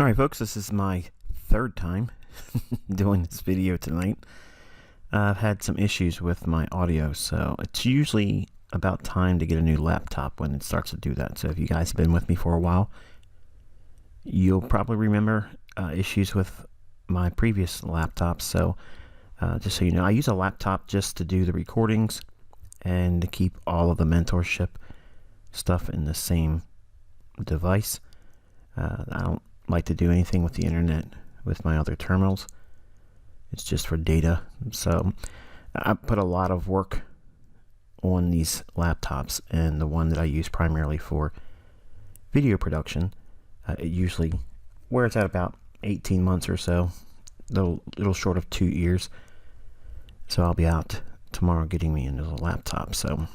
Alright folks, this is my third time doing this video tonight. I've had some issues with my audio, so it's usually about time to get a new laptop when it starts to do that. So if you guys have been with me for a while, you'll probably remember issues with my previous laptop. So just so you know, I use a laptop just to do the recordings and to keep all of the mentorship stuff in the same device. I don't like to do anything with the internet with my other terminals. It's just for data. So I put a lot of work on these laptops, and the one that I use primarily for video production, it usually wears out about 18 months or so, a little short of 2 years. So I'll be out tomorrow getting me another laptop. So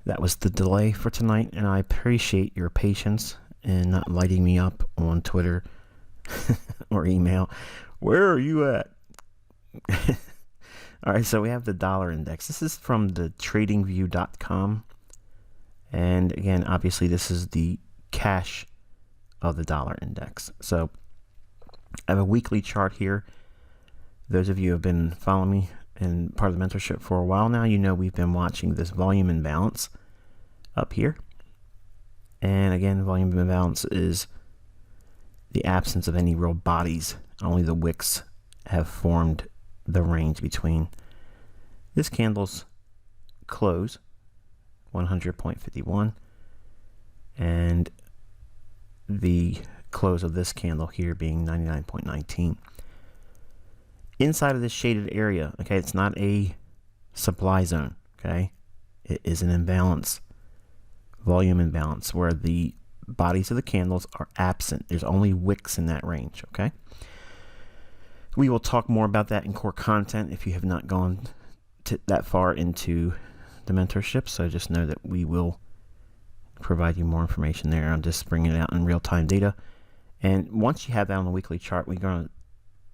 that was the delay for tonight, and I appreciate your patience and not lighting me up on Twitter or email. Where are you at? All right, so we have the dollar index. This is from the tradingview.com. And again, obviously this is the cash of the dollar index. So I have a weekly chart here. Those of you who have been following me and part of the mentorship for a while now, you know we've been watching this volume imbalance up here. And again, volume imbalance is the absence of any real bodies. Only the wicks have formed the range between this candle's close, 100.51, and the close of this candle here being 99.19. Inside of this shaded area, okay, it's not a supply zone, okay? It is an imbalance. Volume imbalance, where the bodies of the candles are absent. There's only wicks in that range, okay? We will talk more about that in core content if you have not gone that far into the mentorship, so just know that we will provide you more information there. I'm just bringing it out in real-time data. And once you have that on the weekly chart, we're going to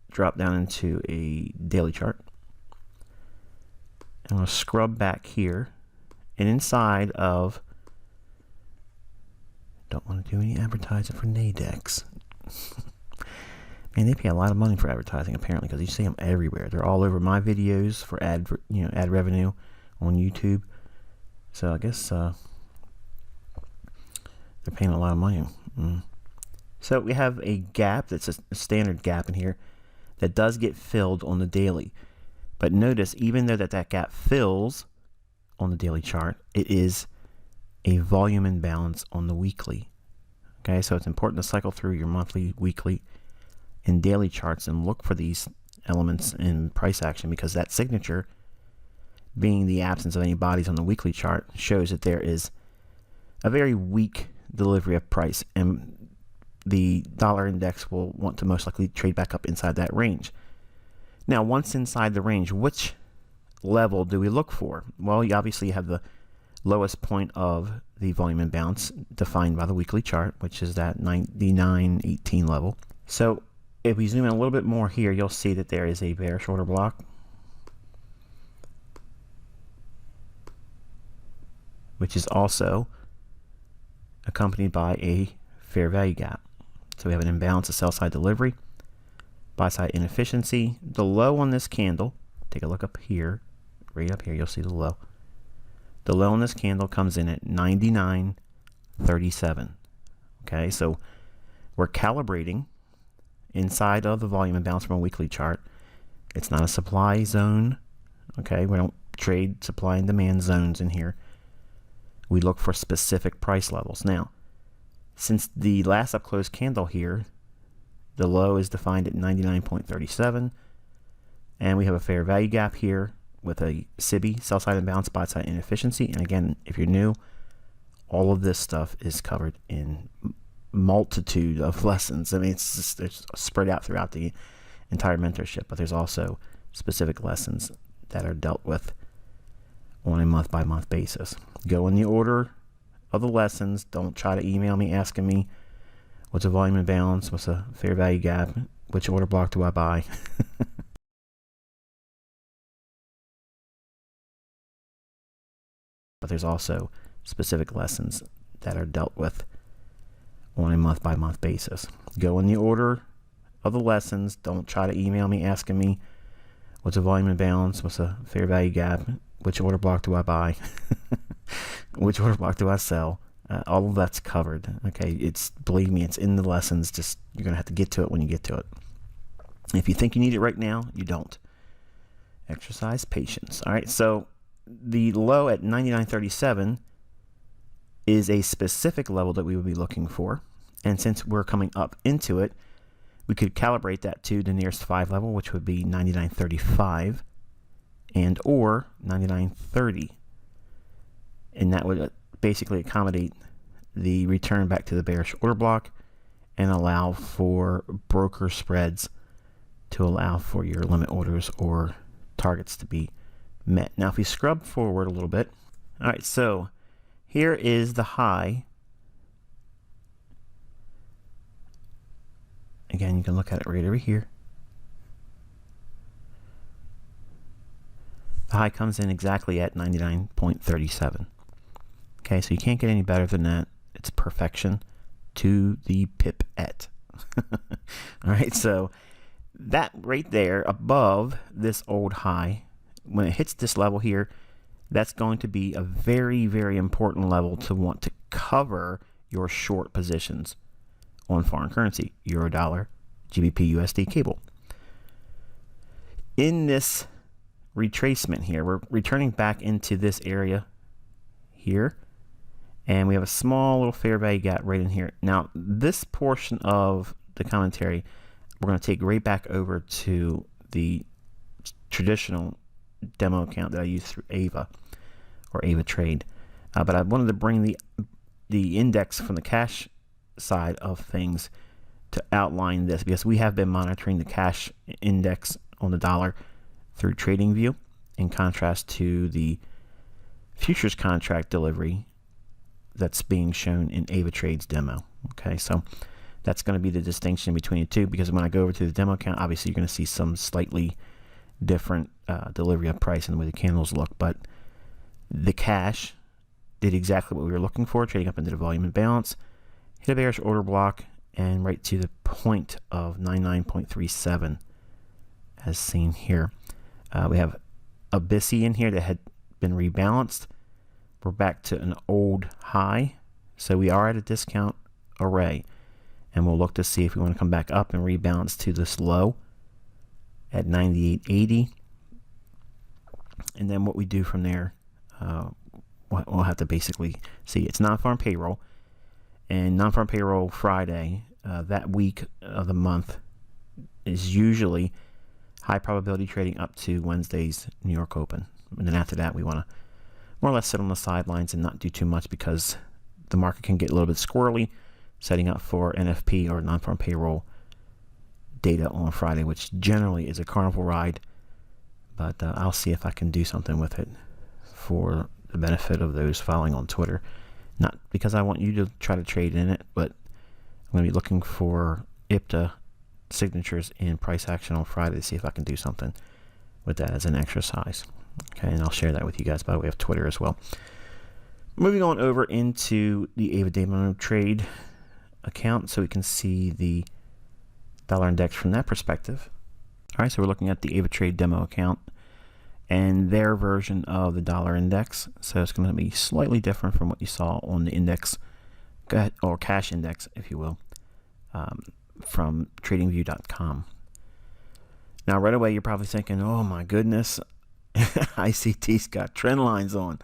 drop down into a daily chart. I'm going to scrub back here, and inside of, don't want to do any advertising for Nadex. Man, they pay a lot of money for advertising apparently, because you see them everywhere. They're all over my videos for ad revenue on YouTube. So I guess they're paying a lot of money. So we have a gap that's a standard gap in here that does get filled on the daily. But notice, even though that gap fills on the daily chart, it is a volume imbalance on the weekly. Okay, so it's important to cycle through your monthly, weekly, and daily charts and look for these elements in price action, because that signature, being the absence of any bodies on the weekly chart, shows that there is a very weak delivery of price, and the dollar index will want to most likely trade back up inside that range. Now, once inside the range, which level do we look for? Well, you obviously have the lowest point of the volume imbalance defined by the weekly chart, which is that 99.18 level. So if we zoom in a little bit more here, you'll see that there is a bearish order block, which is also accompanied by a fair value gap. So we have an imbalance of sell side delivery, buy side inefficiency. The low on this candle, take a look up here, right up here, you'll see the low. The low on this candle comes in at 99.37. Okay, so we're calibrating inside of the volume imbalance from a weekly chart. It's not a supply zone. Okay, we don't trade supply and demand zones in here. We look for specific price levels. Now, since the last up close candle here, the low is defined at 99.37, and we have a fair value gap here with a SIBI, sell side imbalance, buy side inefficiency. And again, if you're new, all of this stuff is covered in multitude of lessons. I mean, it's just, it's spread out throughout the entire mentorship, but there's also specific lessons that are dealt with on a month by month basis. Go in the order of the lessons. Don't try to email me asking me what's a volume imbalance, what's a fair value gap, which order block do I buy. But there's also specific lessons that are dealt with on a month-by-month basis. Go in the order of the lessons. Don't try to email me asking me what's a volume imbalance, what's a fair value gap, which order block do I buy, which order block do I sell. All of that's covered. Okay, believe me, it's in the lessons. Just you're gonna have to get to it when you get to it. If you think you need it right now, you don't. Exercise patience. All right, so the low at 99.37 is a specific level that we would be looking for, and since we're coming up into it, we could calibrate that to the nearest 5 level, which would be 99.35 and or 99.30, and that would basically accommodate the return back to the bearish order block and allow for broker spreads to allow for your limit orders or targets to be met. Now if we scrub forward a little bit, all right, so here is the high. Again, you can look at it right over here. The high comes in exactly at 99.37. Okay, so you can't get any better than that. It's perfection to the pipette. All right, so that right there above this old high, when it hits this level here, that's going to be a very, very important level to want to cover your short positions on foreign currency, euro, dollar, GBP, USD, cable. In this retracement here, we're returning back into this area here, and we have a small little fair value gap right in here. Now, this portion of the commentary, we're going to take right back over to the traditional demo account that I use through Ava or Ava Trade. But I wanted to bring the index from the cash side of things to outline this, because we have been monitoring the cash index on the dollar through TradingView in contrast to the futures contract delivery that's being shown in Ava Trade's demo. Okay, so that's going to be the distinction between the two, because when I go over to the demo account, obviously you're going to see some slightly different delivery of price and the way the candles look, but the cash did exactly what we were looking for, trading up into the volume imbalance, hit a bearish order block, and right to the point of 99.37 as seen here. We have a BISI in here that had been rebalanced. We're back to an old high, so we are at a discount array, and we'll look to see if we want to come back up and rebalance to this low at 98.80, and then what we do from there, we'll have to basically see. It's non-farm payroll, and non-farm payroll Friday, that week of the month, is usually high probability trading up to Wednesday's New York Open, and then after that we want to more or less sit on the sidelines and not do too much, because the market can get a little bit squirrely setting up for NFP or non-farm payroll data on Friday, which generally is a carnival ride, but I'll see if I can do something with it for the benefit of those following on Twitter. Not because I want you to try to trade in it, but I'm going to be looking for IPTA signatures in price action on Friday to see if I can do something with that as an exercise. Okay, and I'll share that with you guys by way of Twitter as well. Moving on over into the Ava Demo Trade account so we can see the dollar index from that perspective. All right, so we're looking at the Ava Trade demo account and their version of the dollar index. So it's going to be slightly different from what you saw on the index, or cash index, if you will, from tradingview.com. Now, right away, you're probably thinking, oh my goodness, ICT's got trend lines on.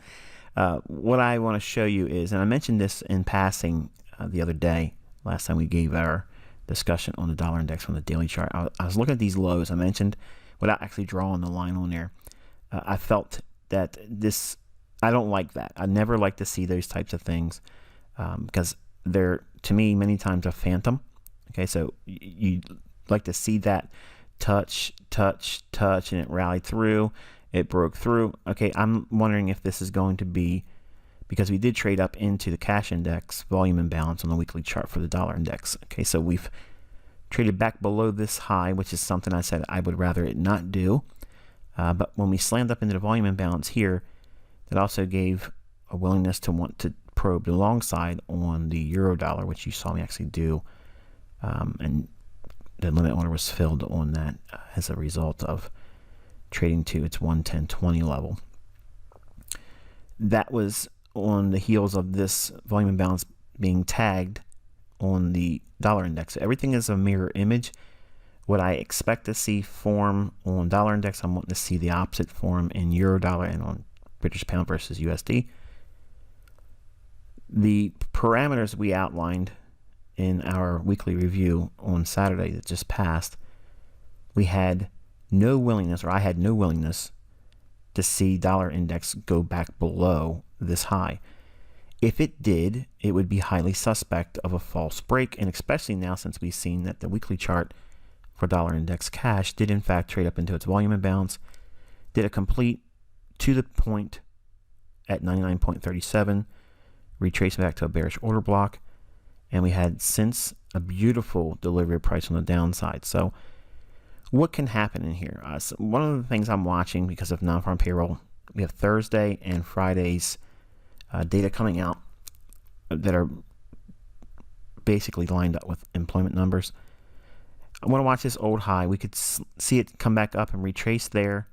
What I want to show you is, and I mentioned this in passing the other day, last time we gave our discussion on the dollar index from the daily chart. I was looking at these lows I mentioned without actually drawing the line on there. I felt that this, I don't like that. I never like to see those types of things because they're, to me, many times a phantom. Okay, so you like to see that touch, and it rallied through, it broke through. Okay, I'm wondering if this is going to be, because we did trade up into the cash index volume imbalance on the weekly chart for the dollar index. Okay, so we've traded back below this high, which is something I said I would rather it not do. But when we slammed up into the volume imbalance here, that also gave a willingness to want to probed alongside on the euro dollar, which you saw me actually do, and the limit order was filled on that as a result of trading to its 110.20 level. That was on the heels of this volume imbalance being tagged on the dollar index. So everything is a mirror image. What I expect to see form on dollar index, I'm wanting to see the opposite form in euro dollar and on British pound versus USD. The parameters we outlined in our weekly review on Saturday that just passed, we had no willingness, or I had no willingness, to see dollar index go back below this high. If it did, it would be highly suspect of a false break, and especially now since we've seen that the weekly chart for dollar index cash did in fact trade up into its volume imbalance, did a complete to the point at 99.37, retraced back to a bearish order block, and we had since a beautiful delivery price on the downside. So what can happen in here? So one of the things I'm watching because of non-farm payroll, we have Thursday and Friday's data coming out that are basically lined up with employment numbers. I want to watch this old high. We could see it come back up and retrace there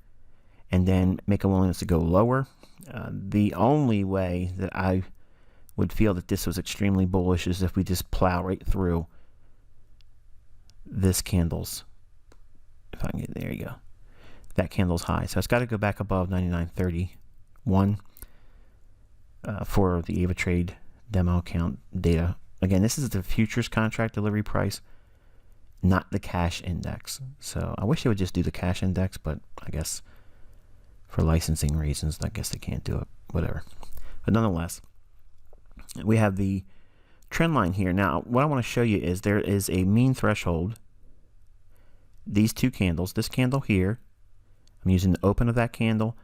and then make a willingness to go lower. The only way that I would feel that this was extremely bullish is if we just plow right through this candle's, if I can get, there you go, that candle's high. So it's got to go back above 99.31 for the Ava Trade demo account data. Again, this is the futures contract delivery price, not the cash index. So I wish they would just do the cash index, but I guess for licensing reasons, I guess they can't do it, whatever. But nonetheless, we have the trend line here. Now, what I want to show you is there is a mean threshold. These two candles, this candle here, I'm using the open of that candle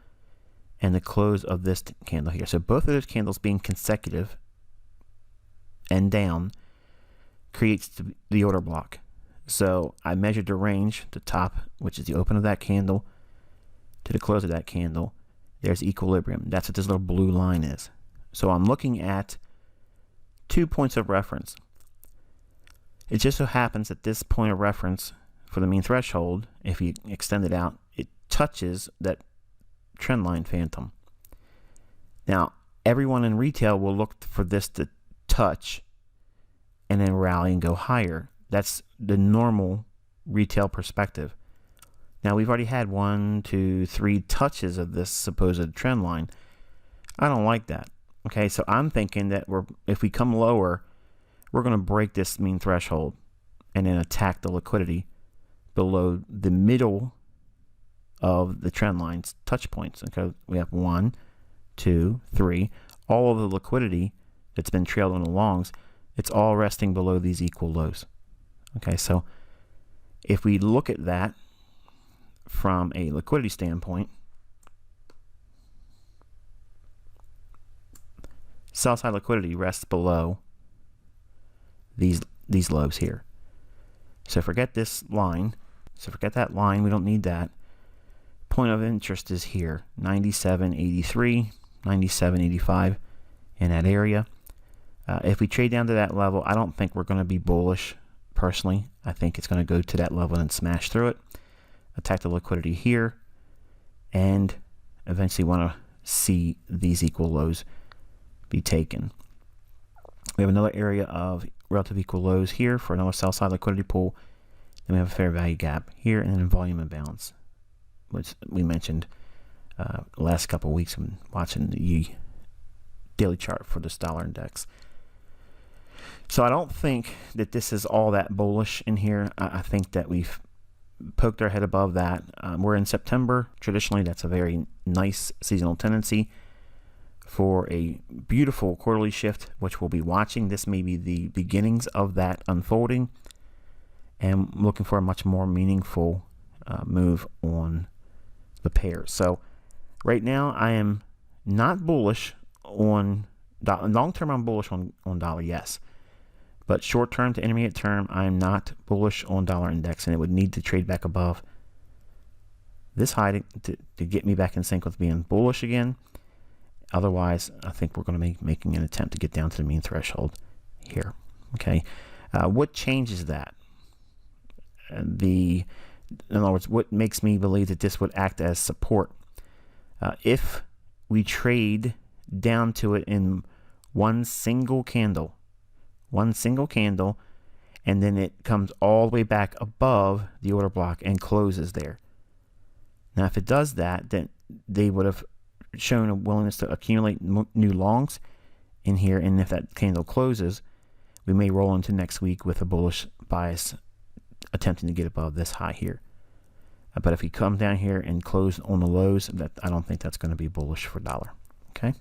and the close of this candle here. So both of those candles being consecutive and down creates the order block. So I measured the range, the top, which is the open of that candle, to the close of that candle. There's equilibrium. That's what this little blue line is. So I'm looking at 2 points of reference. It just so happens that this point of reference for the mean threshold, if you extend it out, it touches that trend line phantom. Now, everyone in retail will look for this to touch and then rally and go higher. That's the normal retail perspective. Now, we've already had 1, 2, 3 touches of this supposed trend line. I don't like that. Okay, so I'm thinking that if we come lower, we're going to break this mean threshold and then attack the liquidity below the middle of the trend line's touch points. Okay, we have 1, 2, 3. All of the liquidity that's been trailed on the longs, it's all resting below these equal lows. Okay, so if we look at that from a liquidity standpoint, sell side liquidity rests below these lows here. So forget this line. So forget that line. We don't need that. Point of interest is here, 97.83, 97.85 in that area. If we trade down to that level, I don't think we're going to be bullish personally. I think it's going to go to that level and smash through it, attack the liquidity here, and eventually want to see these equal lows be taken. We have another area of relative equal lows here for another sell side liquidity pool. Then we have a fair value gap here and then volume imbalance, which we mentioned the last couple of weeks when watching the daily chart for this dollar index. So I don't think that this is all that bullish in here. I think that we've poked our head above that. We're in September. Traditionally, that's a very nice seasonal tendency for a beautiful quarterly shift, which we'll be watching. This may be the beginnings of that unfolding, and looking for a much more meaningful move on the pair. So right now I am not bullish on long term. I'm bullish on dollar, yes, but short term to intermediate term, I'm not bullish on dollar index, and it would need to trade back above this high to get me back in sync with being bullish again. Otherwise, I think we're going to be making an attempt to get down to the mean threshold here. Okay, what changes that? In other words, what makes me believe that this would act as support? If we trade down to it in one single candle, and then it comes all the way back above the order block and closes there. Now, if it does that, then they would have shown a willingness to accumulate new longs in here, and if that candle closes, we may roll into next week with a bullish bias attempting to get above this high here. But if we come down here and close on the lows, I don't think that's going to be bullish for dollar. Okay.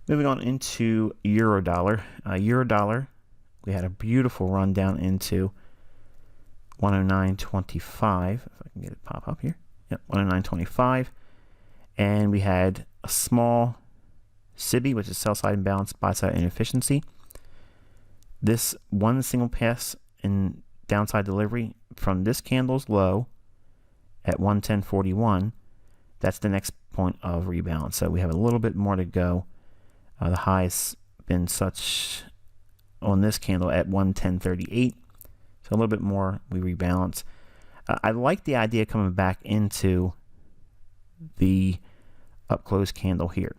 Moving on into euro dollar. Euro dollar, we had a beautiful run down into 109.25. If I can get it pop up here. Yep, 109.25. And we had a small SIBI, which is sell side imbalance, buy side inefficiency. This one single pass in downside delivery from this candle's low at 110.41, that's the next point of rebalance. So we have a little bit more to go. The high's been such on this candle at 110.38, so a little bit more we rebalance. I like the idea coming back into the up close candle here.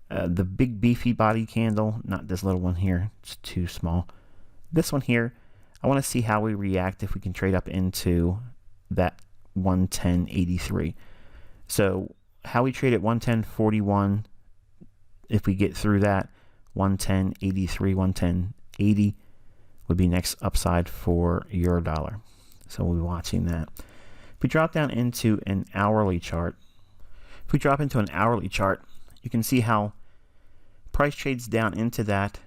The big beefy body candle, not this little one here, it's too small. This one here, I want to see how we react if we can trade up into that 110.83. So how we trade at 110.41, if we get through that, 110.83, 110.80 would be next upside for euro dollar. So we'll be watching that. If we drop down into an hourly chart, you can see how price trades down into that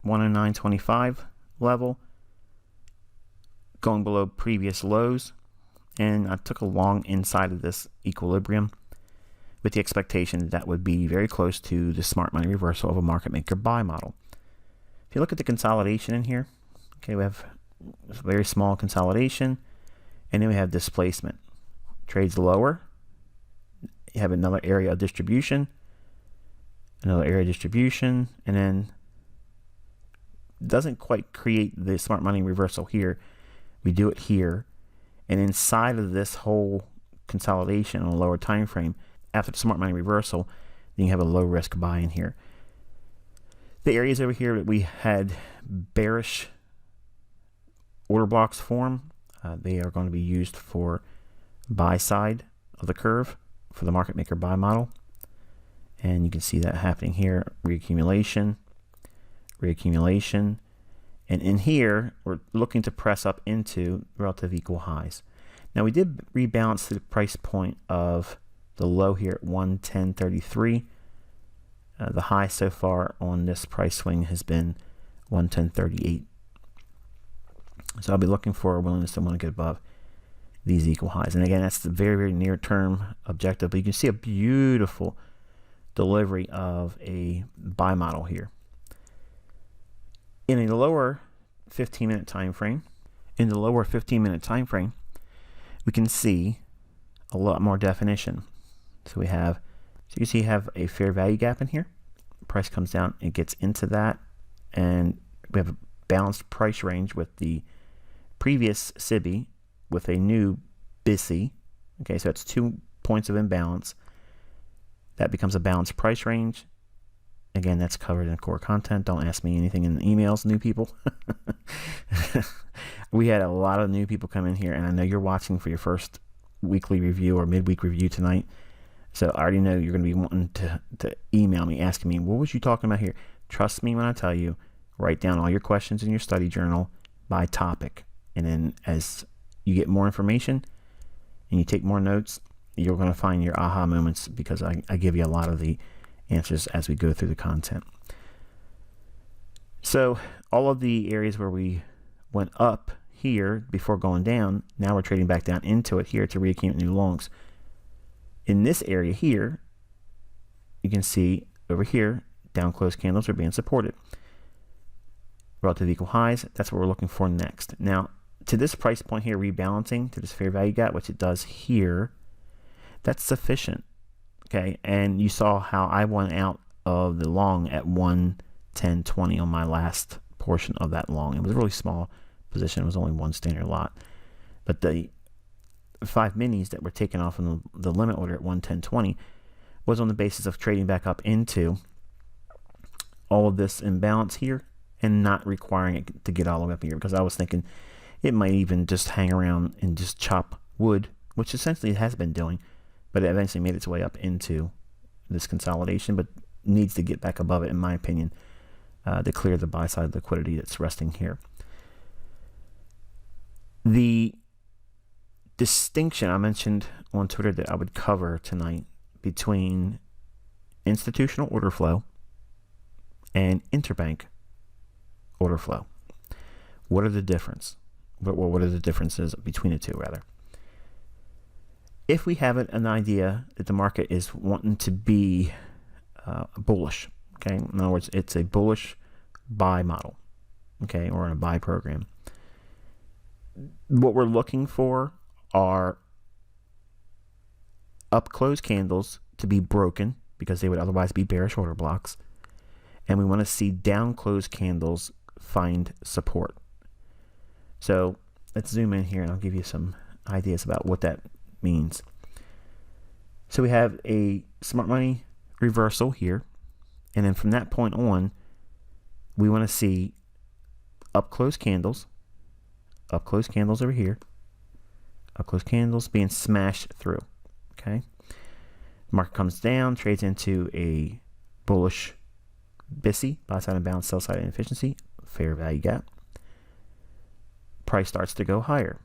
109.25 level, going below previous lows, and I took a long inside of this equilibrium with the expectation that would be very close to the smart money reversal of a market maker buy model. If you look at the consolidation in here, okay, we have a very small consolidation, and then we have displacement. Trades lower, you have another area of distribution, and then doesn't quite create the smart money reversal here. We do it here, and inside of this whole consolidation on a lower time frame, after the smart money reversal, then you have a low risk buy in here. The areas over here that we had bearish order blocks form, they are going to be used for buy side of the curve for the market maker buy model, and you can see that happening here. Reaccumulation, and in here we're looking to press up into relative equal highs. Now we did rebalance to the price point of the low here at 110.33. The high so far on this price swing has been 110.38. So I'll be looking for a willingness to want to get above these equal highs. And again, that's the very, very near term objective. But you can see a beautiful delivery of a buy model here. In a lower 15-minute time frame, we can see a lot more definition. So you can see you have a fair value gap in here. Price comes down, it gets into that, and we have a balanced price range with the previous SIBI with a new BISI. Okay, so that's 2 points of imbalance. That becomes a balanced price range. Again, that's covered in core content. Don't ask me anything in the emails, new people. We had a lot of new people come in here, and I know you're watching for your first weekly review or midweek review tonight. So I already know you're going to be wanting to email me, asking me, what was you talking about here? Trust me when I tell you, write down all your questions in your study journal by topic. And then as you get more information and you take more notes, you're going to find your aha moments, because I give you a lot of the answers as we go through the content. So all of the areas where we went up here before going down, now we're trading back down into it here to reaccumulate new longs. In this area here, you can see over here, down close candles are being supported. Relative equal highs, that's what we're looking for next. Now, to this price point here, rebalancing to this fair value gap, which it does here, that's sufficient. Okay, and you saw how I went out of the long at 110.20 on my last portion of that long. It was a really small position. It was only one standard lot. But the 5 minis that were taken off in the limit order at 110.20 was on the basis of trading back up into all of this imbalance here and not requiring it to get all the way up here, because I was thinking it might even just hang around and just chop wood, which essentially it has been doing, but it eventually made its way up into this consolidation, but needs to get back above it, in my opinion, to clear the buy side liquidity that's resting here. The distinction I mentioned on Twitter that I would cover tonight between institutional order flow and interbank order flow. What are the difference? What are the differences between the two, rather? If we have an idea that the market is wanting to be bullish, okay, in other words, it's a bullish buy model, okay, or in a buy program, what we're looking for are up close candles to be broken because they would otherwise be bearish order blocks, and we want to see down close candles find support. So let's zoom in here and I'll give you some ideas about what that means. So we have a smart money reversal here, and then from that point on we want to see up close candles over here, up close candles being smashed through. Okay, market comes down, trades into a bullish BISI, buy side imbalance, sell side inefficiency, fair value gap. Price starts to go higher.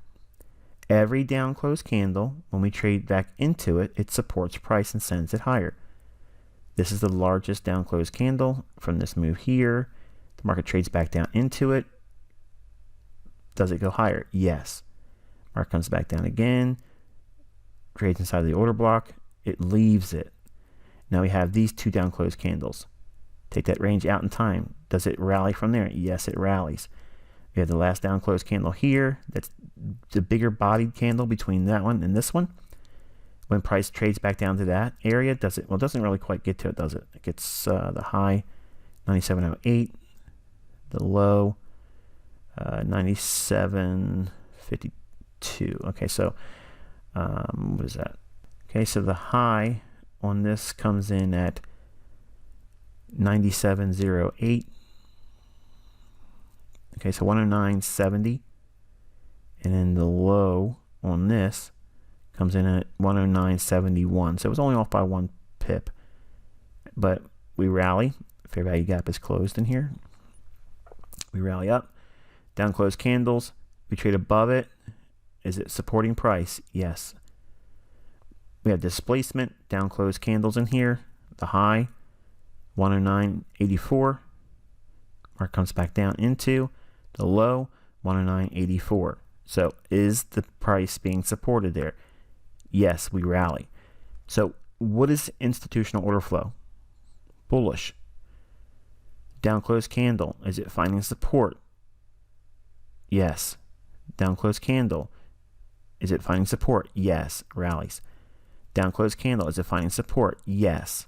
Every down close candle, when we trade back into it, it supports price and sends it higher. This is the largest down close candle from this move here. The market trades back down into it. Does it go higher? Yes. Market comes back down again, trades inside the order block, it leaves it. Now we have these two down close candles. Take that range out in time. Does it rally from there? Yes, it rallies. We have the last down close candle here. That's the bigger bodied candle between that one and this one. When price trades back down to that area, does it? Well, it doesn't really quite get to it, does it? It gets the high 97.08, the low 97.52. Okay, so what is that? Okay, so the high on this comes in at 97.08. Okay, so 109.70, and then the low on this comes in at 109.71. So it was only off by 1 pip, but we rally. Fair value gap is closed in here. We rally up, down close candles. We trade above it. Is it supporting price? Yes. We have displacement, down close candles in here. The high 109.84. Mark comes back down into the low 109.84. So is the price being supported there? Yes, we rally. So what is institutional order flow? Bullish. Down close candle, is it finding support? Yes. Down close candle, is it finding support? Yes, rallies. Down close candle, is it finding support? Yes.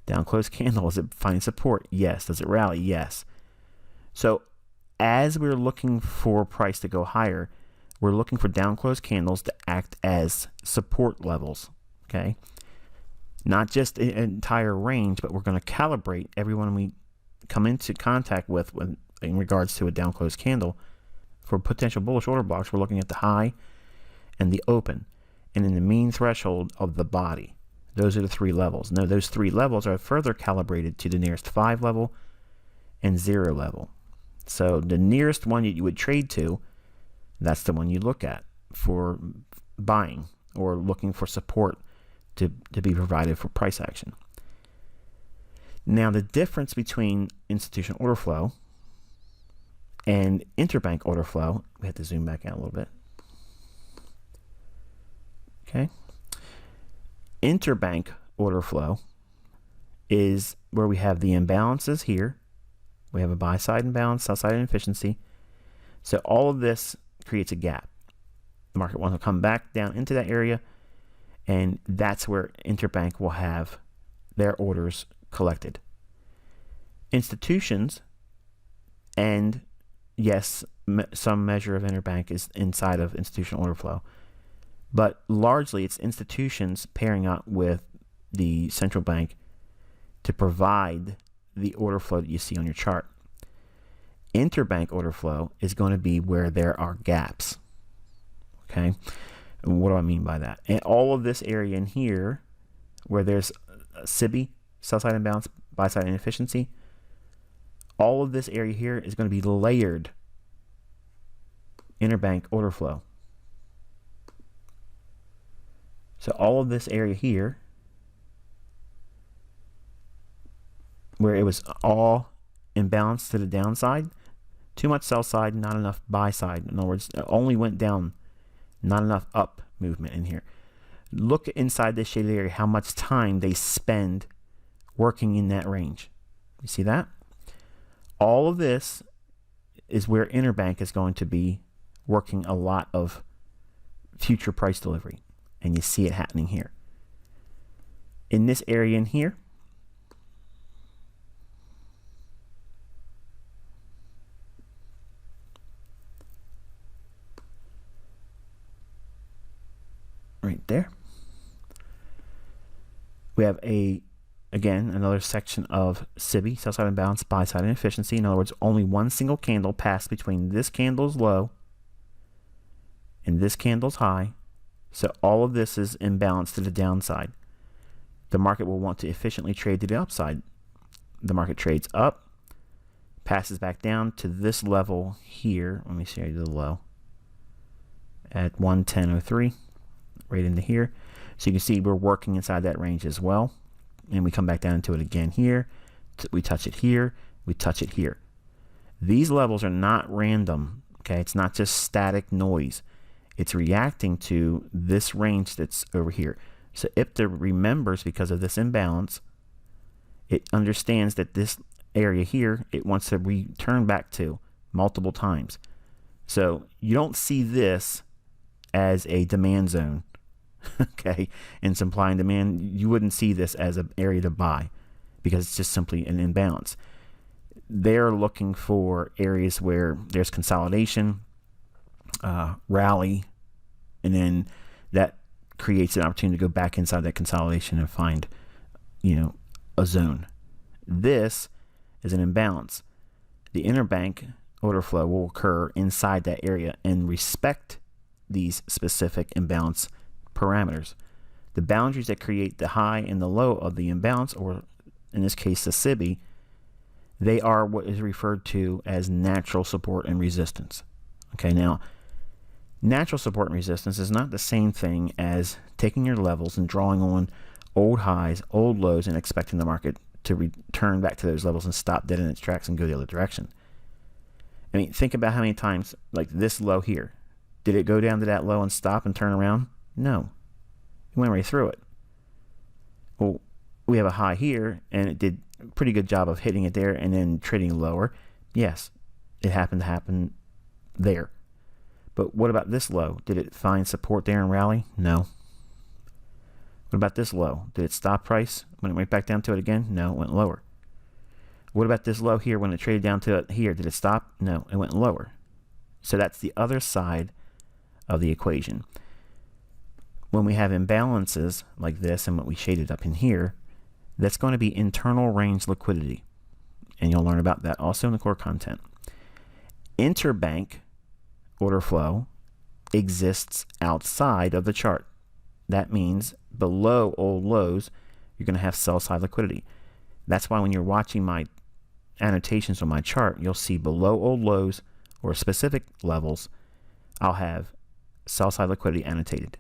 Down close candle, is it finding support? Yes. Does it rally? Yes. So as we're looking for price to go higher, we're looking for down close candles to act as support levels. Okay, not just an entire range, but we're going to calibrate everyone we come into contact with in regards to a down close candle. For potential bullish order blocks, we're looking at the high and the open, and in the mean threshold of the body. Those are the 3 levels. Now those 3 levels are further calibrated to the nearest 5 level and 0 level. So the nearest one that you would trade to, that's the one you look at for buying or looking for support to be provided for price action. Now the difference between institutional order flow and interbank order flow, we have to zoom back out a little bit. Okay. Interbank order flow is where we have the imbalances here. We have a buy side imbalance, sell side inefficiency. So all of this creates a gap. The market wants to come back down into that area, and that's where interbank will have their orders collected. Institutions, and yes, some measure of interbank is inside of institutional order flow, but largely it's institutions pairing up with the central bank to provide the order flow that you see on your chart. Interbank order flow is going to be where there are gaps. Okay, and what do I mean by that? And all of this area in here where there's SIBI, sell side imbalance, buy side inefficiency, all of this area here is going to be layered interbank order flow. So all of this area here, where it was all imbalanced to the downside, too much sell side, not enough buy side. In other words, it only went down, not enough up movement in here. Look inside this shaded area, how much time they spend working in that range. You see that? All of this is where interbank is going to be working a lot of future price delivery, and you see it happening here. In this area in here, right there, we have again another section of SIBI, sell side imbalance, buy side inefficiency. In other words, only one single candle passed between this candle's low and this candle's high. So all of this is imbalanced to the downside. The market will want to efficiently trade to the upside. The market trades up, passes back down to this level here. Let me show you the low at 110.03, right into here. So you can see we're working inside that range as well. And we come back down to it again here. We touch it here. We touch it here. These levels are not random. Okay, it's not just static noise. It's reacting to this range that's over here. So IPTA remembers, because of this imbalance, it understands that this area here, it wants to return back to multiple times. So you don't see this as a demand zone. Okay, in supply and demand, you wouldn't see this as an area to buy because it's just simply an imbalance. They're looking for areas where there's consolidation, rally, and then that creates an opportunity to go back inside that consolidation and find, a zone. This is an imbalance. The interbank order flow will occur inside that area and respect these specific imbalance parameters. The boundaries that create the high and the low of the imbalance, or in this case the SIBI, they are what is referred to as natural support and resistance. Okay, now natural support and resistance is not the same thing as taking your levels and drawing on old highs, old lows, and expecting the market to return back to those levels and stop dead in its tracks and go the other direction. I mean, think about how many times, like this low here, did it go down to that low and stop and turn around? No, it went right through it. Well, we have a high here, and it did a pretty good job of hitting it there and then trading lower. Yes, it happened to happen there. But what about this low? Did it find support there and rally? No. What about this low? Did it stop price when it went back down to it again? No, it went lower. What about this low here when it traded down to it here? Did it stop? No, it went lower. So that's the other side of the equation. When we have imbalances like this and what we shaded up in here, that's going to be internal range liquidity. And you'll learn about that also in the core content. Interbank order flow exists outside of the chart. That means below old lows, you're going to have sell side liquidity. That's why when you're watching my annotations on my chart, you'll see below old lows or specific levels, I'll have sell side liquidity annotated.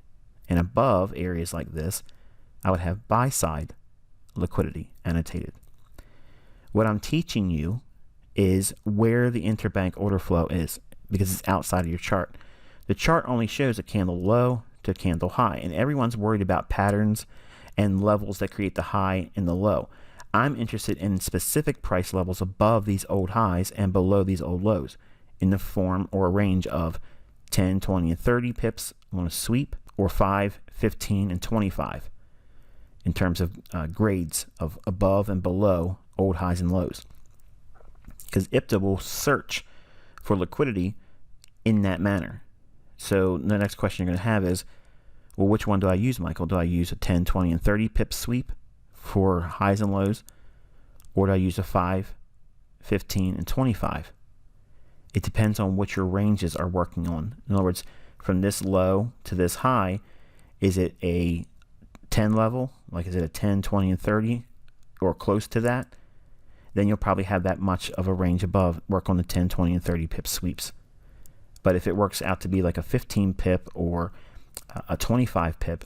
And above areas like this, I would have buy side liquidity annotated. What I'm teaching you is where the interbank order flow is, because it's outside of your chart. The chart only shows a candle low to a candle high, and everyone's worried about patterns and levels that create the high and the low. I'm interested in specific price levels above these old highs and below these old lows in the form or range of 10, 20, and 30 pips on a sweep, or 5, 15, and 25 in terms of grades of above and below old highs and lows. Because IPTA will search for liquidity in that manner. So the next question you're going to have is, well, which one do I use, Michael? Do I use a 10, 20, and 30 pip sweep for highs and lows? Or do I use a 5, 15, and 25? It depends on what your ranges are working on. In other words, from this low to this high, is it a 10 level? Like, is it a 10, 20, and 30 or close to that? Then you'll probably have that much of a range above. Work on the 10, 20, and 30 pip sweeps. But if it works out to be like a 15 pip or a 25 pip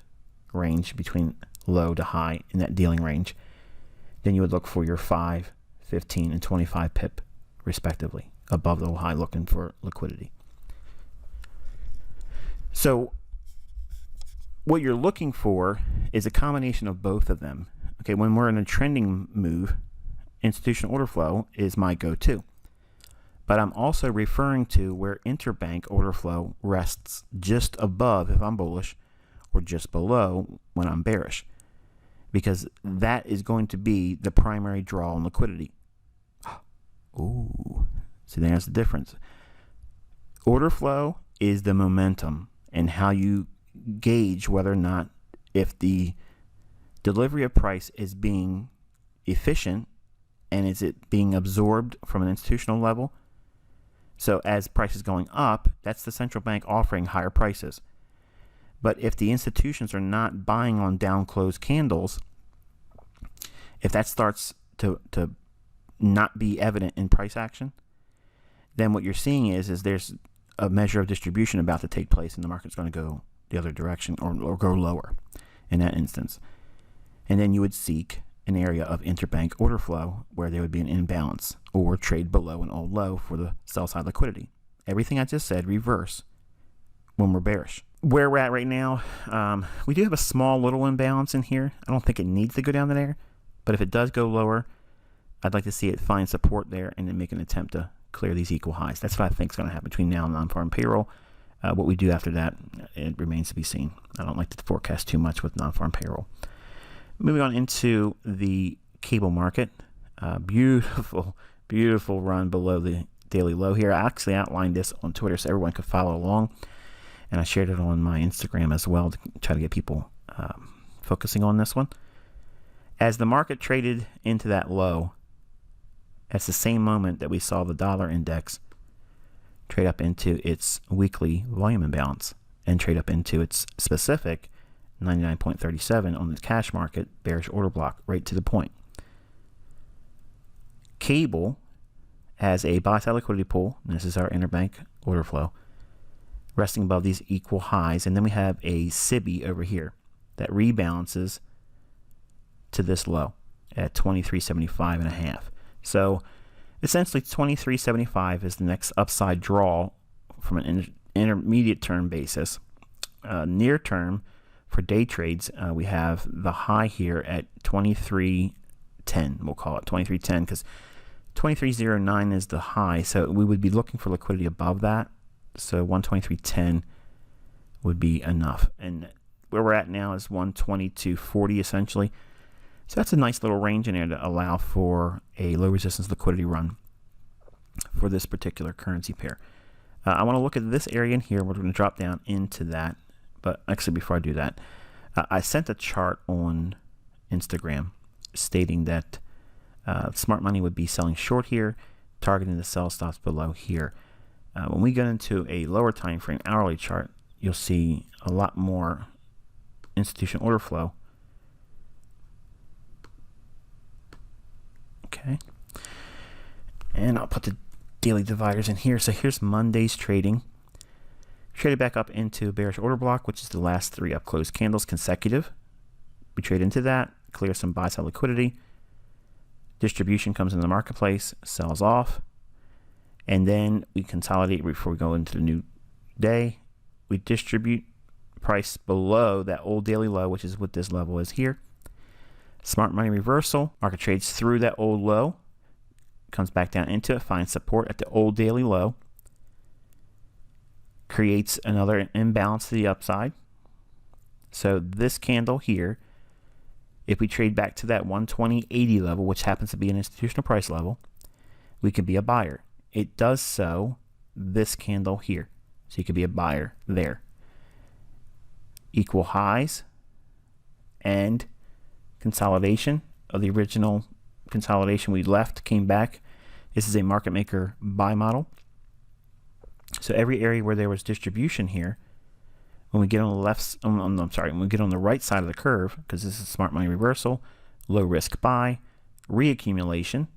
range between low to high in that dealing range, then you would look for your 5, 15, and 25 pip respectively above the high, looking for liquidity. So what you're looking for is a combination of both of them. Okay, when we're in a trending move, institutional order flow is my go-to. But I'm also referring to where interbank order flow rests just above if I'm bullish or just below when I'm bearish, because that is going to be the primary draw on liquidity. Ooh, see, there's the difference. Order flow is the momentum and how you gauge whether or not, if the delivery of price is being efficient and is it being absorbed from an institutional level. So as price is going up, that's the central bank offering higher prices. But if the institutions are not buying on down close candles, if that starts to not be evident in price action, then what you're seeing is there's a measure of distribution about to take place and the market's going to go the other direction or go lower in that instance. And then you would seek an area of interbank order flow where there would be an imbalance or trade below an old low for the sell side liquidity. Everything I just said, reverse when we're bearish. Where we're at right now, we do have a small little imbalance in here. I don't think it needs to go down to there, but if it does go lower, I'd like to see it find support there and then make an attempt to clear these equal highs. That's what I think is going to happen between now and non-farm payroll. What we do after that, it remains to be seen. I don't like to forecast too much with non-farm payroll. Moving on into the cable market. Beautiful, beautiful run below the daily low here. I actually outlined this on Twitter so everyone could follow along. And I shared it on my Instagram as well to try to get people focusing on this one. As the market traded into that low, that's the same moment that we saw the dollar index trade up into its weekly volume imbalance and trade up into its specific 99.37 on the cash market bearish order block, right to the point. Cable has a buy side liquidity pool, and this is our interbank order flow, resting above these equal highs, and then we have a SIBI over here that rebalances to this low at 23.75 and a half. So essentially 23.75 is the next upside draw from an intermediate term basis. Near term, for day trades, we have the high here at 23.10. We'll call it 23.10 because 23.09 is the high. So we would be looking for liquidity above that. So 123.10 would be enough. And where we're at now is 122.40 essentially. So that's a nice little range in there to allow for a low resistance liquidity run for this particular currency pair. I want to look at this area in here. We're going to drop down into that. But actually, before I do that, I sent a chart on Instagram stating that smart money would be selling short here, targeting the sell stops below here. When we get into a lower time frame hourly chart, you'll see a lot more institutional order flow. Okay. And I'll put the daily dividers in here. So here's Monday's trading. Traded back up into bearish order block, which is the last 3 up close candles consecutive. We trade into that, clear some buy side liquidity. Distribution comes into the marketplace, sells off, and then we consolidate before we go into the new day. We distribute price below that old daily low, which is what this level is here. Smart money reversal. Market trades through that old low, comes back down into it, finds support at the old daily low, creates another imbalance to the upside, So this candle here, if we trade back to that 120.80 level, which happens to be an institutional price level, we could be a buyer. It does so this candle here. So you could be a buyer there. Equal highs and consolidation of the original consolidation we left came back. This is a market maker buy model. So every area where there was distribution here, when we get on the left, when we get on the right side of the curve, because this is smart money reversal, low risk buy, reaccumulation,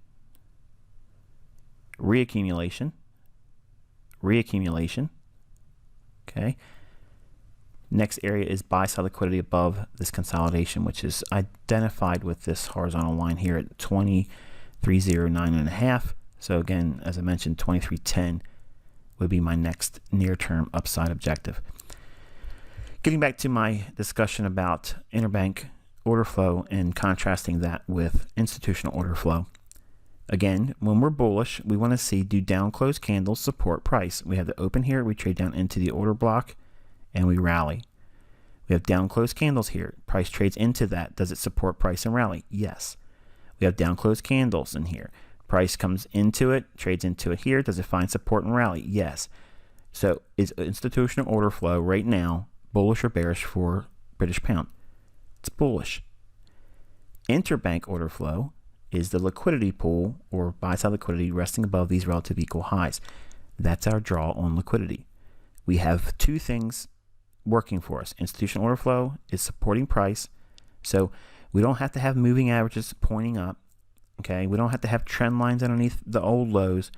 reaccumulation, reaccumulation. Okay. Next area is buy side liquidity above this consolidation, which is identified with this horizontal line here at 2309.5. So again, as I mentioned, 2310 would be my next near-term upside objective. Getting back to my discussion about interbank order flow and contrasting that with institutional order flow. Again, when we're bullish, we want to see do down close candles support price. We have the open here, we trade down into the order block, and we rally. We have down close candles here. Price trades into that. Does it support price and rally? Yes. We have down close candles in here. Price comes into it, trades into it here. Does it find support and rally? Yes. So is institutional order flow right now bullish or bearish for British pound? It's bullish. Interbank order flow is the liquidity pool or buy side liquidity resting above these relative equal highs. That's our draw on liquidity. We have two things working for us. Institutional order flow is supporting price. So we don't have to have moving averages pointing up. Okay, we don't have to have trend lines underneath the old lows.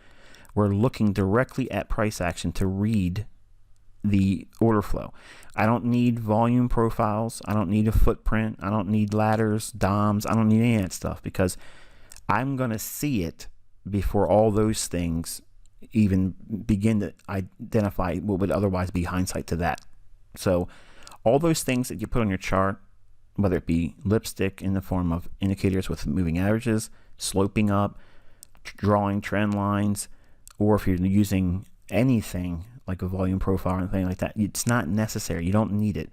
We're looking directly at price action to read the order flow. I don't need volume profiles. I don't need a footprint. I don't need ladders, DOMs. I don't need any of that stuff because I'm going to see it before all those things even begin to identify what would otherwise be hindsight to that. So all those things that you put on your chart, whether it be lipstick in the form of indicators with moving averages, sloping up, drawing trend lines, or if you're using anything like a volume profile or anything like that, it's not necessary. You don't need it.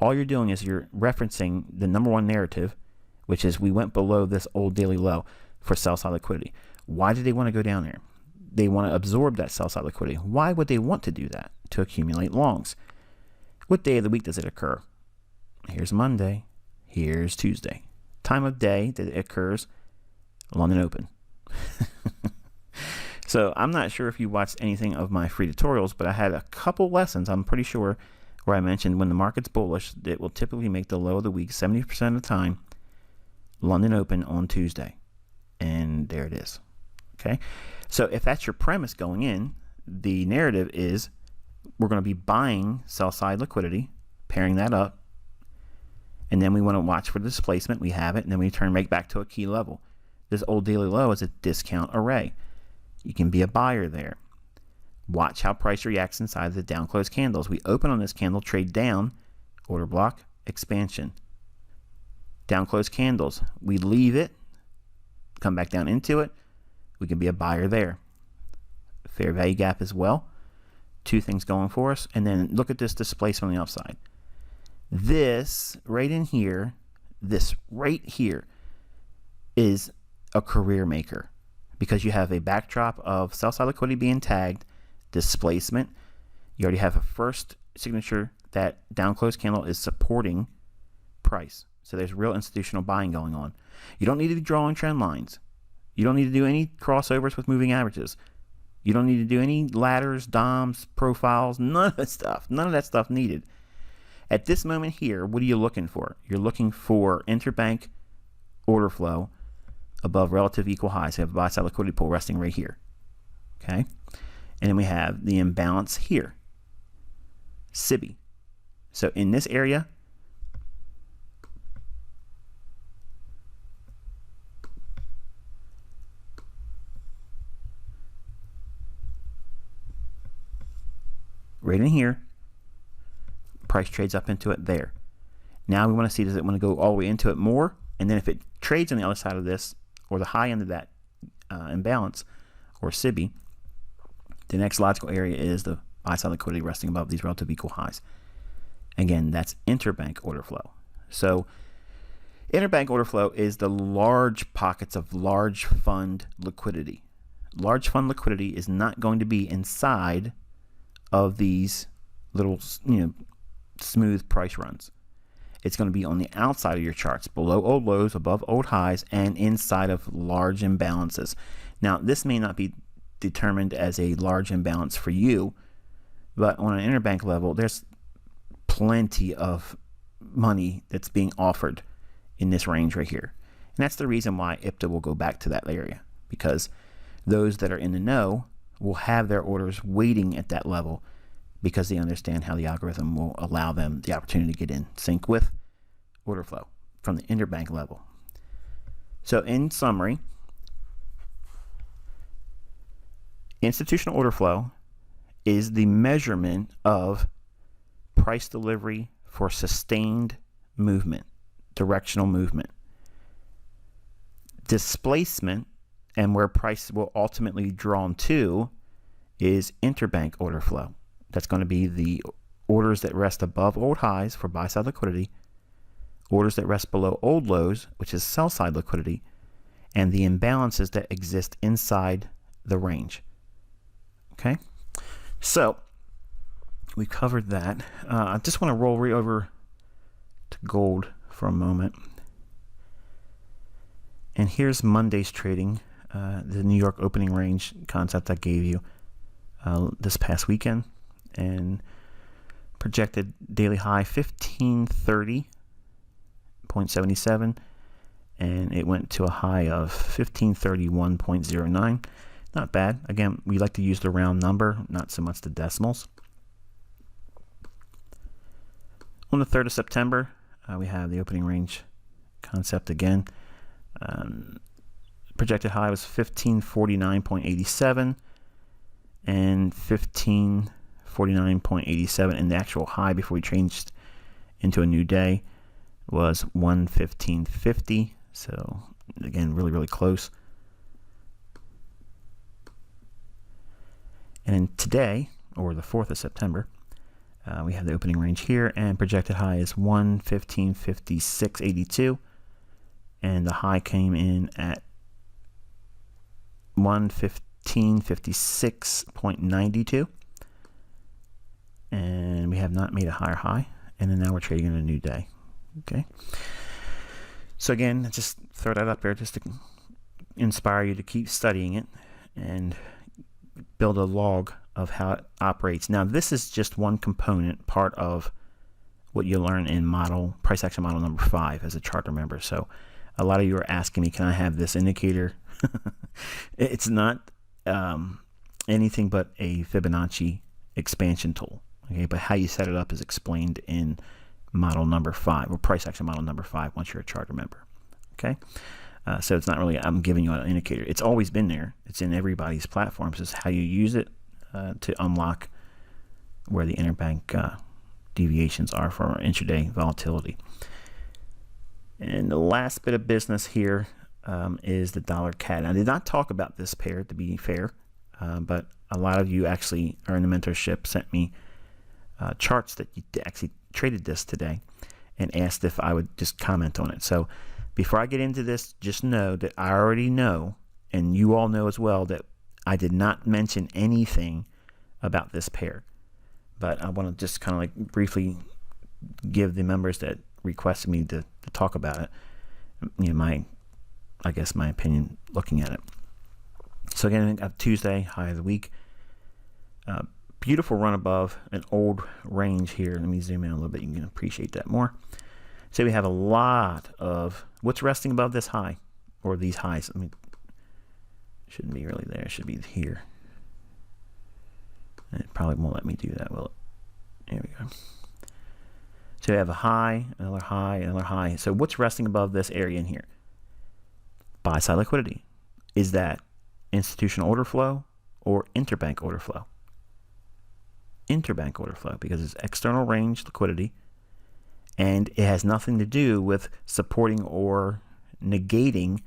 All you're doing is you're referencing the number one narrative, which is we went below this old daily low for sell side liquidity. Why did they want to go down there? They want to absorb that sell side liquidity. Why would they want to do that? To accumulate longs. What day of the week does it occur? Here's Monday. Here's Tuesday. Time of day that it occurs, London Open. So I'm not sure if you watched anything of my free tutorials, but I had a couple lessons, I'm pretty sure, where I mentioned when the market's bullish, it will typically make the low of the week 70% of the time, London Open on Tuesday. And there it is. Okay. So if that's your premise going in, the narrative is we're going to be buying sell side liquidity, pairing that up, and then we want to watch for the displacement. We have it, and then we turn right back to a key level. This old daily low is a discount array. You can be a buyer there. Watch how price reacts inside the down close candles. We open on this candle, trade down, order block, expansion. Down close candles. We leave it, come back down into it. We can be a buyer there. Fair value gap as well. Two things going for us. And then look at this displacement on the upside. This right in here, this right here is a career maker because you have a backdrop of sell side liquidity being tagged, displacement. You already have a first signature that down close candle is supporting price. So there's real institutional buying going on. You don't need to be drawing trend lines. You don't need to do any crossovers with moving averages. You don't need to do any ladders, DOMs, profiles, none of that stuff. None of that stuff needed. At this moment here, what are you looking for? You're looking for interbank order flow above relative equal highs. We have a buy side liquidity pool resting right here. Okay? And then we have the imbalance here. SIBI. So in this area, right in here, price trades up into it there. Now we want to see, does it want to go all the way into it more? And then if it trades on the other side of this, or the high end of that imbalance, or SIBI, the next logical area is the buy side liquidity resting above these relative equal highs. Again, that's interbank order flow. So interbank order flow is the large pockets of large fund liquidity. Large fund liquidity is not going to be inside of these little, smooth price runs. It's going to be on the outside of your charts, below old lows, above old highs, and inside of large imbalances. Now, this may not be determined as a large imbalance for you, but on an interbank level, there's plenty of money that's being offered in this range right here. And that's the reason why IPTA will go back to that area, because those that are in the know will have their orders waiting at that level because they understand how the algorithm will allow them the opportunity to get in sync with order flow from the interbank level. So in summary, institutional order flow is the measurement of price delivery for sustained movement, directional movement. Displacement, and where price will ultimately be drawn to, is interbank order flow. That's going to be the orders that rest above old highs for buy-side liquidity, orders that rest below old lows, which is sell-side liquidity, and the imbalances that exist inside the range. Okay, so we covered that. I just want to roll right over to gold for a moment. And here's Monday's trading, the New York opening range concept I gave you this past weekend, and projected daily high 1530.77, and it went to a high of 1531.09. Not bad. Again, we like to use the round number, not so much the decimals. On the 3rd of September, we have the opening range concept again. Projected high was 1549.87 and 1549.87, and the actual high before we changed into a new day was 115.50. So again, really, really close. And today, or the 4th of September, we have the opening range here, and projected high is 115.56.82, and the high came in at 115.56.92, and we have not made a higher high, and then now we're trading in a new day. Okay, so again, just throw that up there just to inspire you to keep studying it and build a log of how it operates. Now, this is just one component, part of what you learn in price action model number 5 as a charter member. So a lot of you are asking me, can I have this indicator? It's not anything but a Fibonacci expansion tool. Okay, but how you set it up is explained in model number 5, or price action model number 5, once you're a charter member. Okay, so it's not really I'm giving you an indicator. It's always been there. It's in everybody's platforms. It's how you use it to unlock where the interbank deviations are for our intraday volatility. And the last bit of business here is the dollar CAD. I did not talk about this pair, to be fair, but a lot of you actually are in the mentorship sent me charts that you actually traded this today and asked if I would just comment on it. So before I get into this, just know that I already know, and you all know as well, that I did not mention anything about this pair. But I want to just kind of like briefly give the members that requested me to talk about it, my opinion looking at it. So again, Tuesday, high of the week. Beautiful run above an old range here. Let me zoom in a little bit. You can appreciate that more. So we have a lot of what's resting above this high, or these highs. Shouldn't be really there. It should be here. And it probably won't let me do that, will it? There we go. So we have a high, another high, another high. So what's resting above this area in here? Buy side liquidity. Is that institutional order flow or interbank order flow? Interbank order flow, because it's external range liquidity, and it has nothing to do with supporting or negating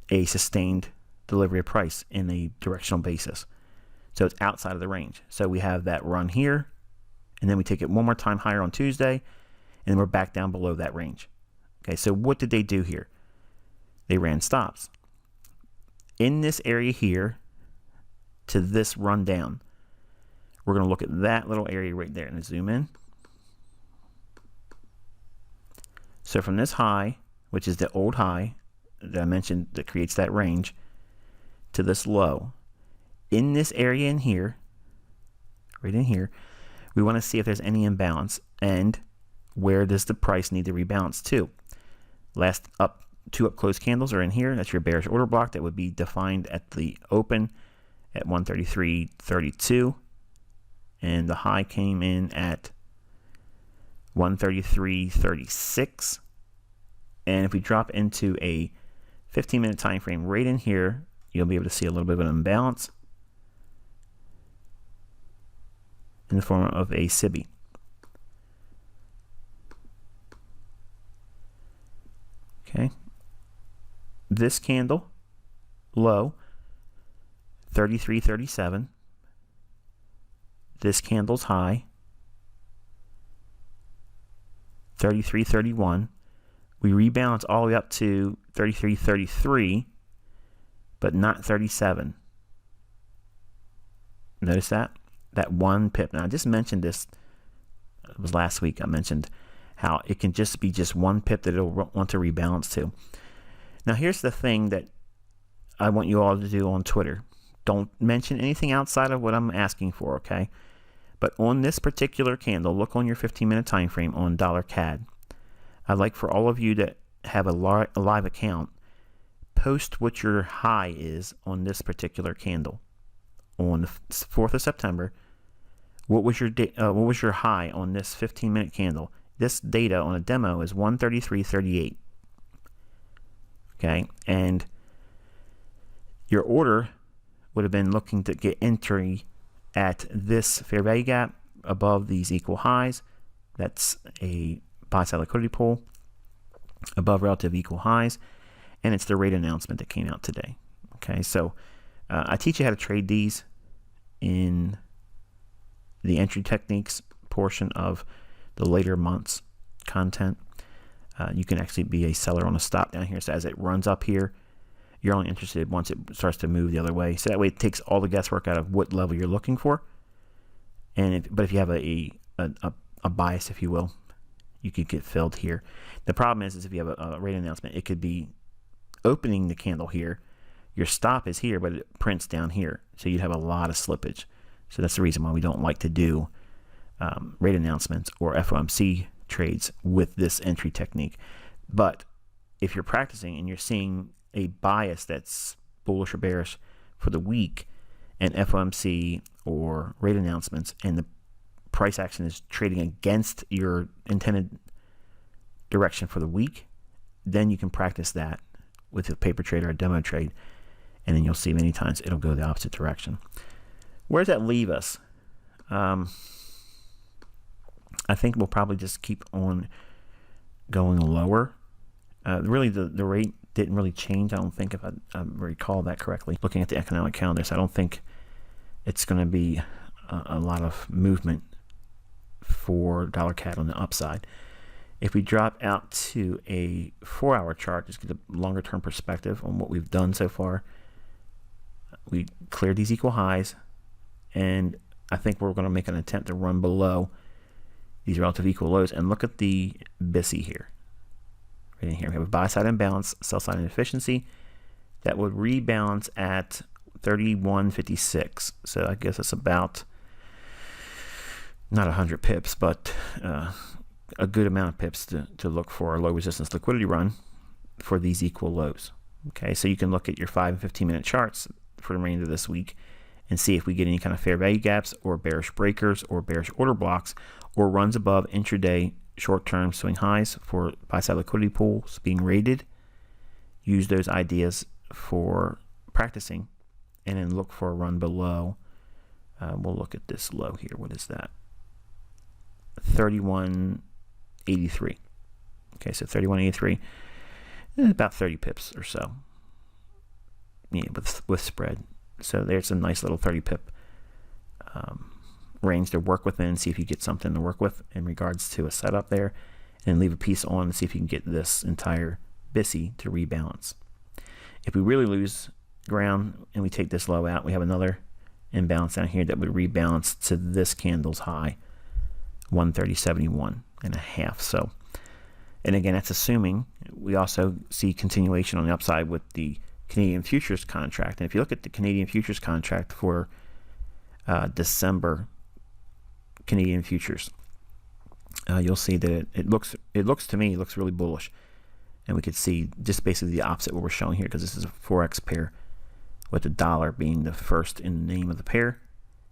a sustained delivery of price in a directional basis. So it's outside of the range. So we have that run here, and then we take it one more time higher on Tuesday, and then we're back down below that range. Okay, so what did they do here? They ran stops. In this area here to this run down, we're going to look at that little area right there and zoom in. So from this high, which is the old high that I mentioned that creates that range, to this low, in this area in here, right in here, we want to see if there's any imbalance and where does the price need to rebalance to. Last two up close candles are in here. That's your bearish order block that would be defined at the open at 133.32, and the high came in at 133.36. And if we drop into a 15-minute time frame right in here, you'll be able to see a little bit of an imbalance in the form of a SIBI. Okay, this candle low 33.37. This candle's high 33.31. We rebalance all the way up to 33.33, but not 37. Notice that one pip. Now I just mentioned this, it was last week. I mentioned how it can just be just one pip that it'll want to rebalance to. Now here's the thing that I want you all to do on Twitter. Don't mention anything outside of what I'm asking for, okay? But on this particular candle, look on your 15-minute time frame on $CAD. I'd like for all of you that have a live account, post what your high is on this particular candle. On the 4th of September, what was your high on this 15-minute candle? This data on a demo is 133.38. Okay, and your order would have been looking to get entry at this fair value gap above these equal highs. That's a buy side liquidity pool above relative equal highs, and it's the rate announcement that came out today. Okay, so I teach you how to trade these in the entry techniques portion of the later months content. You can actually be a seller on a stop down here. So as it runs up here, you're only interested once it starts to move the other way. So that way it takes all the guesswork out of what level you're looking for. And but if you have a bias, if you will, you could get filled here. The problem is if you have a rate announcement, it could be opening the candle here. Your stop is here, but it prints down here. So you'd have a lot of slippage. So that's the reason why we don't like to do rate announcements or FOMC trades with this entry technique. But if you're practicing and you're seeing a bias that's bullish or bearish for the week, and FOMC or rate announcements, and the price action is trading against your intended direction for the week, then you can practice that with a paper trade or a demo trade, and then you'll see many times it'll go the opposite direction. Where does that leave us? I think we'll probably just keep on going lower. Really, the rate didn't really change. I don't think, if I recall that correctly, looking at the economic calendar. So I don't think it's going to be a lot of movement for $CAD on the upside. If we drop out to a 4-hour chart, just get a longer term perspective on what we've done so far. We cleared these equal highs, and I think we're going to make an attempt to run below these relative equal lows. And look at the BISI here. Right in here, we have a buy side imbalance, sell side inefficiency that would rebalance at 31.56. So I guess it's about not 100 pips, but a good amount of pips to look for a low resistance liquidity run for these equal lows. Okay, so you can look at your 5 and 15 minute charts for the remainder of this week and see if we get any kind of fair value gaps or bearish breakers or bearish order blocks or runs above intraday short-term swing highs for buy-side liquidity pools being rated. Use those ideas for practicing, and then look for a run below. We'll look at this low here. What is that? 31.83. Okay, so 31.83, about 30 pips or so. Yeah, with spread. So there's a nice little 30 pip range to work within, see if you get something to work with in regards to a setup there, and leave a piece on and see if you can get this entire BISI to rebalance. If we really lose ground and we take this low out, we have another imbalance down here that would rebalance to this candle's high, 130.71 and a half. So, and again, that's assuming we also see continuation on the upside with the Canadian futures contract. And if you look at the Canadian futures contract for December Canadian futures, you'll see that it looks to me really bullish, and we could see just basically the opposite what we're showing here, because this is a forex pair with the dollar being the first in the name of the pair.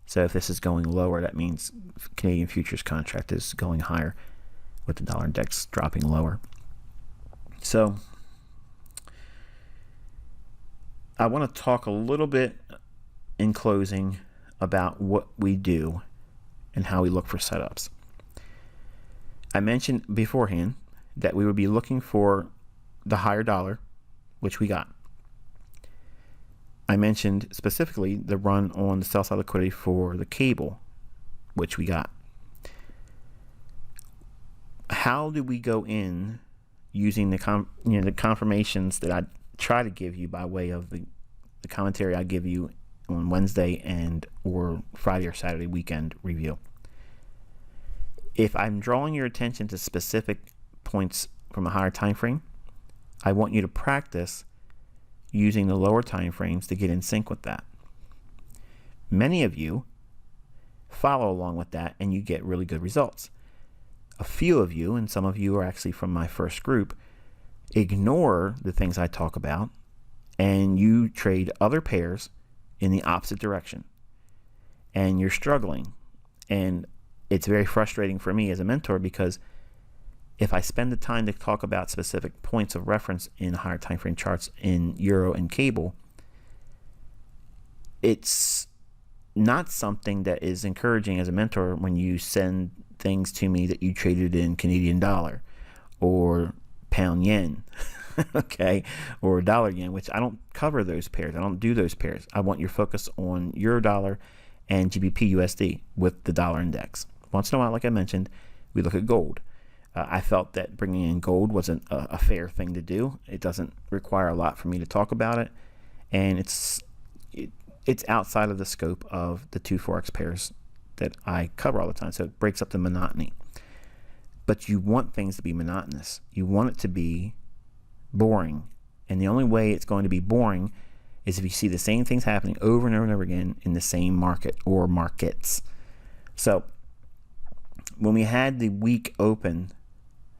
So if this is going lower, that means Canadian futures contract is going higher with the dollar index dropping lower. So I want to talk a little bit in closing about what we do and how we look for setups. I mentioned beforehand that we would be looking for the higher dollar, which we got. I mentioned specifically the run on the sell side liquidity for the cable, which we got. How do we go in using the confirmations that I try to give you by way of the commentary I give you on Wednesday and or Friday or Saturday weekend review? If I'm drawing your attention to specific points from a higher time frame, I want you to practice using the lower time frames to get in sync with that. Many of you follow along with that and you get really good results. A few of you, and some of you are actually from my first group, ignore the things I talk about and you trade other pairs in the opposite direction, and you're struggling. And it's very frustrating for me as a mentor, because if I spend the time to talk about specific points of reference in higher time frame charts in euro and cable, it's not something that is encouraging as a mentor when you send things to me that you traded in Canadian dollar or pound yen, okay, or dollar yen, which I don't cover those pairs. I don't do those pairs. I want your focus on euro dollar and GBP USD with the dollar index. Once in a while, like I mentioned, we look at gold. I felt that bringing in gold wasn't a fair thing to do. It doesn't require a lot for me to talk about it, and it's outside of the scope of the two forex pairs that I cover all the time, so it breaks up the monotony. But you want things to be monotonous. You want it to be boring, and the only way it's going to be boring is if you see the same things happening over and over and over again in the same market or markets. So when we had the week open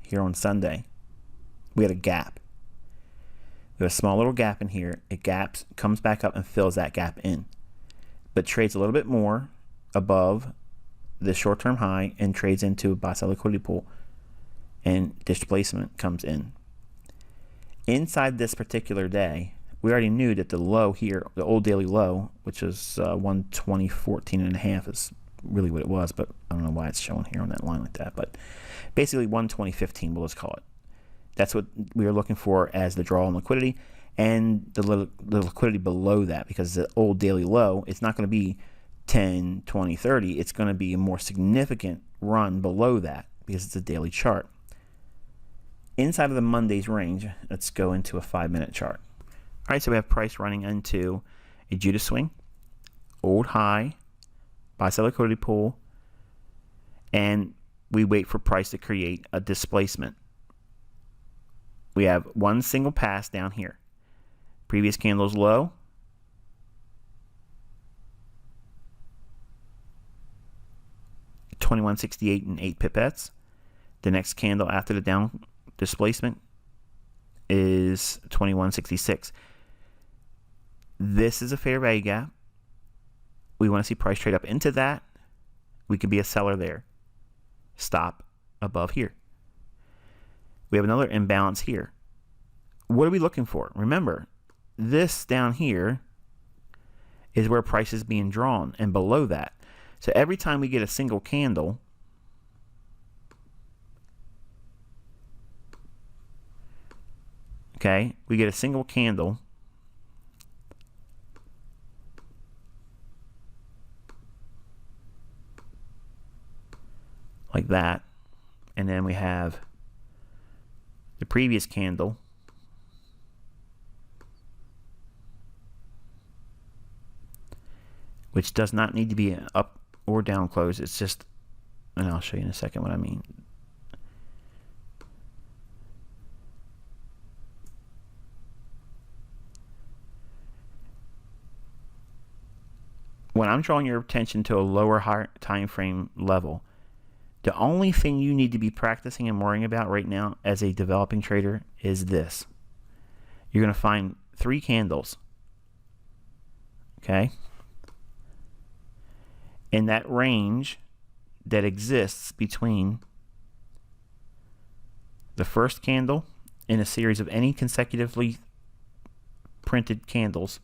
here on Sunday, we had a gap. We have a small little gap in here. It gaps, comes back up and fills that gap in, but trades a little bit more above the short-term high and trades into a buy-side liquidity pool, and displacement comes in. Inside this particular day, we already knew that the low here, the old daily low, which is 120.14 and a half, is really what it was, but I don't know why it's showing here on that line like that. But basically 120.15, we'll just call it. That's what we were looking for as the draw on liquidity, and the liquidity below that, because the old daily low, it's not going to be 10, 20, 30. It's going to be a more significant run below that because it's a daily chart. Inside of the Monday's range, let's go into a 5-minute chart. All right, so we have price running into a Judas swing, old high, buy-side liquidity pool, and we wait for price to create a displacement. We have one single pass down here. Previous candle's low, $21.68 and 8 pipettes. The next candle after the down displacement is $21.66. This is a fair value gap. We want to see price trade up into that. We could be a seller there. Stop above here. We have another imbalance here. What are we looking for? Remember, this down here is where price is being drawn, and below that. So every time we get a single candle, okay, we get a single candle, that. And then we have the previous candle. Which does not need to be an up or down close. It's just, and I'll show you in a second what I mean. When I'm drawing your attention to a lower time frame level, the only thing you need to be practicing and worrying about right now as a developing trader is this. You're going to find 3 candles. Okay? In that range that exists between the first candle in a series of any consecutively printed candles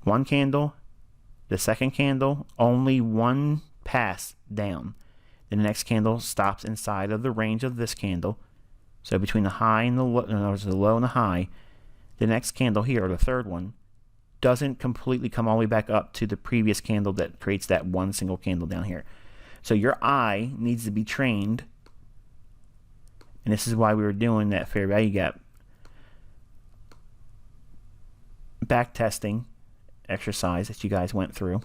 one candle, the second candle, only one pass down. Then the next candle stops inside of the range of this candle. So between the high and the low, in other words, the low and the high, the next candle here, or the third one, doesn't completely come all the way back up to the previous candle that creates that one single candle down here. So your eye needs to be trained, and this is why we were doing that fair value gap back testing exercise that you guys went through,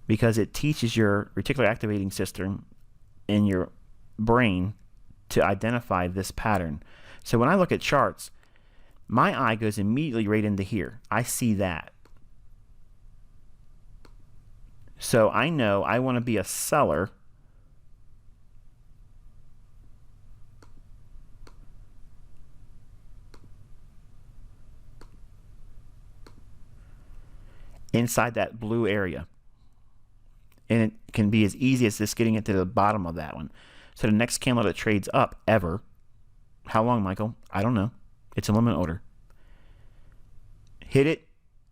because it teaches your reticular activating system in your brain to identify this pattern. So when I look at charts, my eye goes immediately right into here. I see that. So I know I want to be a seller inside that blue area. And it can be as easy as just getting it to the bottom of that one. So the next candle that trades up ever, how long, Michael? I don't know. It's a limit order. Hit it,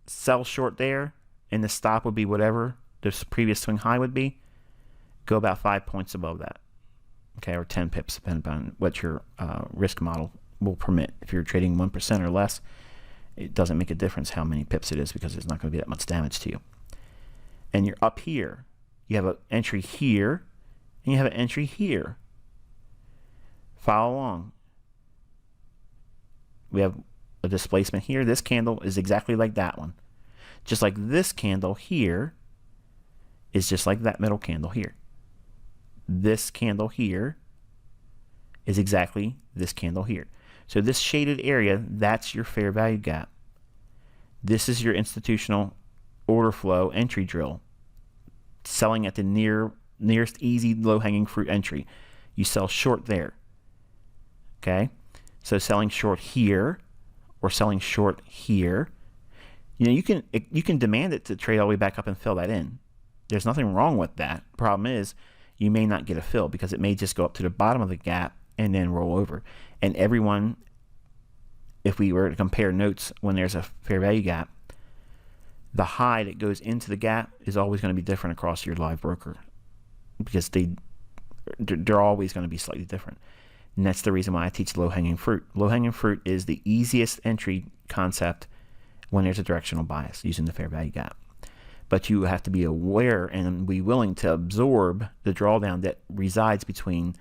sell short there, and the stop would be whatever the previous swing high would be. Go about 5 points above that. Okay, or 10 pips, depending on what your risk model will permit. If you're trading 1% or less, it doesn't make a difference how many pips it is, because there's not going to be that much damage to you. And you're up here. You have an entry here, and you have an entry here. Follow along. We have a displacement here. This candle is exactly like that one. Just like this candle here is just like that middle candle here. This candle here is exactly this candle here. So this shaded area, that's your fair value gap. This is your institutional order flow entry drill. Selling at the nearest easy low-hanging fruit entry. You sell short there. Okay? So selling short here or selling short here, you know, you can demand it to trade all the way back up and fill that in. There's nothing wrong with that. Problem is, you may not get a fill because it may just go up to the bottom of the gap and then roll over. And everyone, if we were to compare notes when there's a fair value gap, the high that goes into the gap is always going to be different across your live broker, because they're always going to be slightly different. And that's the reason why I teach low-hanging fruit. Low-hanging fruit is the easiest entry concept when there's a directional bias using the fair value gap. But you have to be aware and be willing to absorb the drawdown that resides between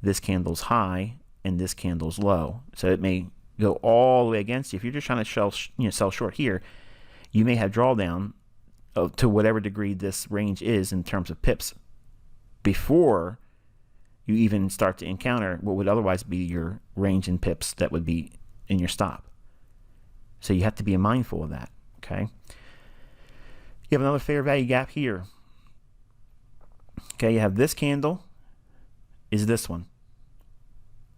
this candle's high and this candle's low. So it may go all the way against you. If you're just trying to sell short here, you may have drawdown to whatever degree this range is in terms of pips before you even start to encounter what would otherwise be your range in pips that would be in your stop. So you have to be mindful of that, okay? You have another fair value gap here. Okay, you have this candle is this one.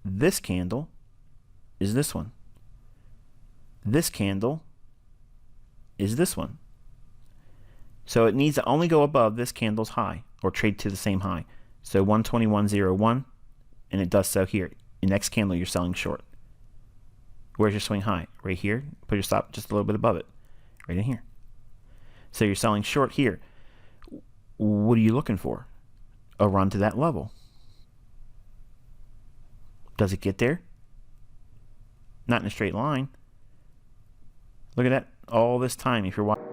This candle is this one. This candle is this one. So it needs to only go above this candle's high or trade to the same high. So 121.01, and it does so here. The next candle you're selling short. Where's your swing high? Right here. Put your stop just a little bit above it. Right in here. So you're selling short here. What are you looking for? A run to that level. Does it get there? Not in a straight line. Look at that. all this time if you're watching.